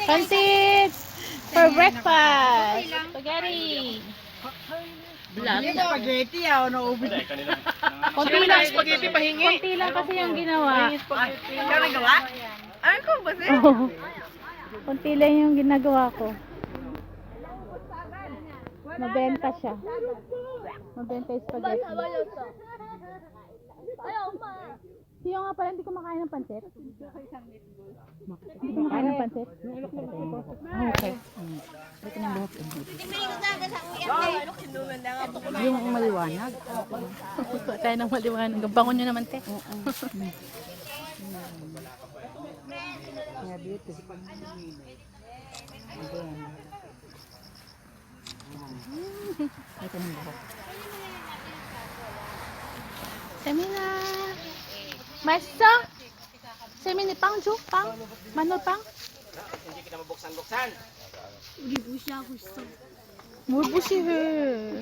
Pansit! For breakfast! Spaghetti! Hindi spaghetti naubos. Konti lang, Spaghetti pahingi. konti lang kasi yung ginawa. Ikaw nagawa? Ano ko ba siya? Oo. Konti lang yung ginagawa ko. Mabenta siya. Mabenta yung spaghetti. Siyo nga pala, hindi kumakain ng pansit. Hindi kumakain ng pansit. Okay. Yung maliwanag. Gusto tayo ng maliwanag. Bangon nyo naman, te. Kaya dito. Ito ng buhok. Semina. Maestro. Semini pang, Ju, pang. Manol pang. Hindi kita mabuksan-buksan. Murbushi her.